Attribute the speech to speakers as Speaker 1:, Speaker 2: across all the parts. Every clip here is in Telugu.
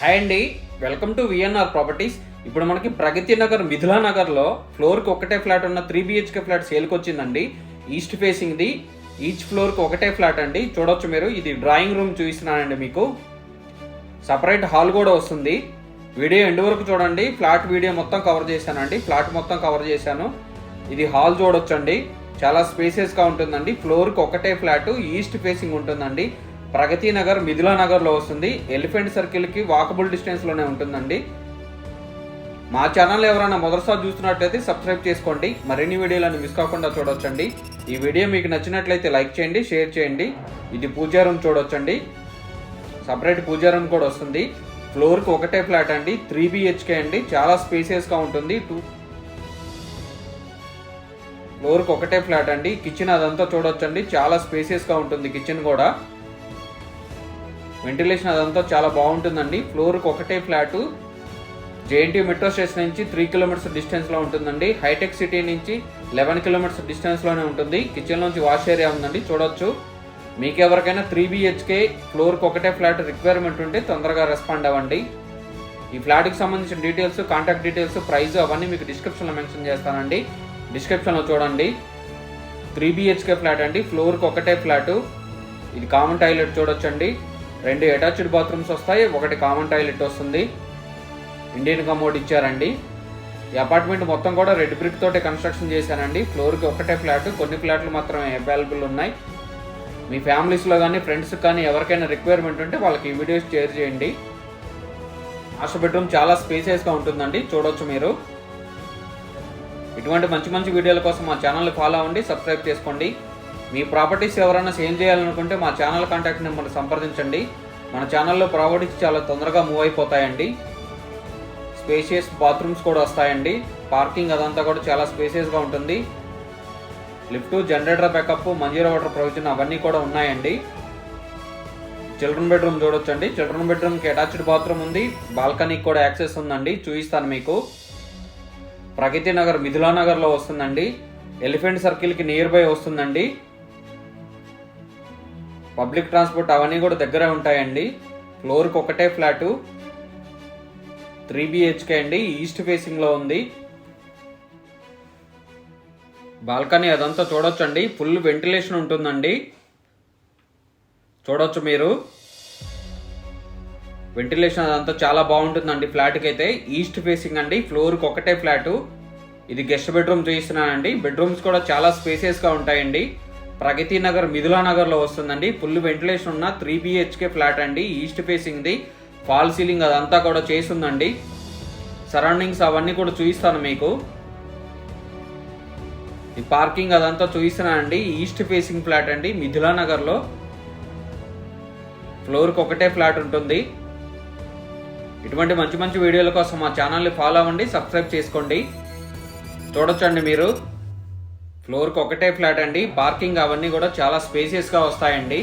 Speaker 1: హాయ్ అండి, వెల్కమ్ టు విఎన్ఆర్ ప్రాపర్టీస్. ఇప్పుడు మనకి ప్రగతి నగర్ మిథిలా నగర్లో ఫ్లోర్కి ఒకటే ఫ్లాట్ ఉన్న 3 BHK ఫ్లాట్ సేల్కి వచ్చిందండి. ఈస్ట్ ఫేసింగ్ది, ఈచ్ ఫ్లోర్కి ఒకటే ఫ్లాట్ అండి. చూడొచ్చు మీరు. ఇది డ్రాయింగ్ రూమ్ చూపిస్తున్నానండి. మీకు సపరేట్ హాల్ కూడా వస్తుంది. వీడియో ఎండ్ వరకు చూడండి. ఫ్లాట్ వీడియో మొత్తం కవర్ చేశానండి. ఫ్లాట్ మొత్తం కవర్ చేశాను. ఇది హాల్ చూడొచ్చండి. చాలా స్పేసియస్గా ఉంటుందండి. ఫ్లోర్కి ఒకటే ఫ్లాట్, ఈస్ట్ ఫేసింగ్ ఉంటుందండి. ప్రగతి నగర్ మిథిలా నగర్లో వస్తుంది. ఎలిఫెంట్ సర్కిల్కి వాకబుల్ డిస్టెన్స్లోనే ఉంటుందండి. మా ఛానల్ ఎవరైనా మొదటిసారి చూస్తున్నట్లయితే సబ్స్క్రైబ్ చేసుకోండి. మరిన్ని వీడియోలను మిస్ కాకుండా చూడొచ్చండి. ఈ వీడియో మీకు నచ్చినట్లయితే లైక్ చేయండి, షేర్ చేయండి. ఇది పూజా రూమ్ చూడొచ్చండి. సపరేట్ పూజా రూమ్ కూడా వస్తుంది. ఫ్లోర్కి ఒకటే ఫ్లాట్ అండి. 3 BHK అండి. చాలా స్పేసియస్గా ఉంటుంది. ఫ్లోర్కి ఒకటే ఫ్లాట్ అండి. కిచెన్ అదంతా చూడొచ్చండి. చాలా స్పేసియస్గా ఉంటుంది. కిచెన్ కూడా వెంటిలేషన్ అదంతా చాలా బాగుంటుందండి. ఫ్లోర్కి ఒకటే ఫ్లాటు. JNT మెట్రో స్టేషన్ నుంచి 3 కిలోమీటర్స్ డిస్టెన్స్లో ఉంటుందండి. హైటెక్ సిటీ నుంచి 11 కిలోమీటర్స్ డిస్టెన్స్లోనే ఉంటుంది. కిచెన్ నుంచి వాష్ ఏరియా ఉందండి. చూడొచ్చు. మీకు ఎవరికైనా 3 BHK ఫ్లోర్కి ఒకటే ఫ్లాట్ రిక్వైర్మెంట్ ఉంటే తొందరగా రెస్పాండ్ అవ్వండి. ఈ ఫ్లాట్కి సంబంధించిన డీటెయిల్స్, కాంటాక్ట్ డీటెయిల్స్, ప్రైస్ అవన్నీ మీకు డిస్క్రిప్షన్లో మెన్షన్ చేస్తానండి. డిస్క్రిప్షన్లో చూడండి. 3 BHK ఫ్లాట్ అండి. ఫ్లోర్కి ఒకటే ఫ్లాటు. ఇది కామన్ టాయిలెట్ చూడొచ్చండి. 2 అటాచ్డ్ బాత్రూమ్స్ వస్తాయి, 1 కామన్ టాయిలెట్ వస్తుంది. ఇండియన్ కమోడ్ ఇచ్చారండి. ఈ అపార్ట్మెంట్ మొత్తం కూడా రెడ్ బ్రిక్ తోటి కన్స్ట్రక్షన్ చేశానండి. ఫ్లోర్కి ఒకటే ఫ్లాట్. కొన్ని ఫ్లాట్లు మాత్రమే అవైలబుల్ ఉన్నాయి. మీ ఫ్యామిలీస్లో కానీ ఫ్రెండ్స్కి కానీ ఎవరికైనా రిక్వైర్మెంట్ ఉంటే వాళ్ళకి ఈ వీడియోస్ షేర్ చేయండి. మాస్టర్ బెడ్రూమ్ చాలా స్పేసియస్గా ఉంటుందండి. చూడొచ్చు మీరు. ఇటువంటి మంచి మంచి వీడియోల కోసం మా ఛానల్ని ఫాలో అవ్వండి, సబ్స్క్రైబ్ చేసుకోండి. మీ ప్రాపర్టీస్ ఎవరైనా సేల్ చేయాలనుకుంటే మా ఛానల్ కాంటాక్ట్ నెంబర్ని సంప్రదించండి. మన ఛానల్లో ప్రాపర్టీస్ చాలా తొందరగా మూవ్ అయిపోతాయండి. స్పేషియస్ బాత్రూమ్స్ కూడా వస్తాయండి. పార్కింగ్ అదంతా కూడా చాలా స్పేషియస్గా ఉంటుంది. Lift, generator backup, Manjeera water provision అవన్నీ కూడా ఉన్నాయండి. చిల్డ్రన్ బెడ్రూమ్ చూడొచ్చండి. చిల్డ్రన్ బెడ్రూమ్కి అటాచ్డ్ బాత్రూమ్ ఉంది. బాల్కనీకి కూడా యాక్సెస్ ఉందండి. చూపిస్తాను మీకు. ప్రగతి నగర్ మిథిలా నగర్లో వస్తుందండి. ఎలిఫెంట్ సర్కిల్కి నియర్ బై వస్తుందండి. పబ్లిక్ ట్రాన్స్పోర్ట్ అవన్నీ కూడా దగ్గరే ఉంటాయండి. ఫ్లోర్కి ఒకటే ఫ్లాటు. 3 BHK అండి. ఈస్ట్ ఫేసింగ్లో ఉంది. బాల్కనీ అదంతా చూడొచ్చండి. ఫుల్ వెంటిలేషన్ ఉంటుందండి. చూడొచ్చు మీరు. వెంటిలేషన్ అదంతా చాలా బాగుంటుందండి. ఫ్లాట్కి అయితే ఈస్ట్ ఫేసింగ్ అండి. ఫ్లోర్కి ఒకటే ఫ్లాటు. ఇది గెస్ట్ బెడ్రూమ్ చూపిస్తున్నానండి. బెడ్రూమ్స్ కూడా చాలా స్పేసియస్గా ఉంటాయండి. ప్రగతి నగర్ మిథిలా నగర్లో వస్తుందండి. ఫుల్ వెంటిలేషన్ ఉన్న 3 BHK ఫ్లాట్ అండి. ఈస్ట్ ఫేసింగ్ది. ఫాల్ సీలింగ్ అదంతా కూడా చేస్తుందండి. సరౌండింగ్స్ అవన్నీ కూడా చూపిస్తాను మీకు. ఈ పార్కింగ్ అదంతా చూపిస్తున్నానండి. ఈస్ట్ ఫేసింగ్ ఫ్లాట్ అండి. మిథిలా నగర్లో ఫ్లోర్కి ఒకటే ఫ్లాట్ ఉంటుంది. ఇటువంటి మంచి మంచి వీడియోల కోసం మా ఛానల్ని ఫాలో అవ్వండి, సబ్స్క్రైబ్ చేసుకోండి. చూడొచ్చండి మీరు. ఫ్లోర్కి ఒకటే ఫ్లాట్ అండి. పార్కింగ్ అవన్నీ కూడా చాలా స్పేసియస్గా వస్తాయండి.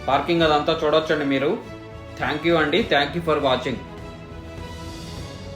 Speaker 1: పార్కింగ్ అదంతా చూడొచ్చండి మీరు. థ్యాంక్ యూ అండి. Thank you for watching.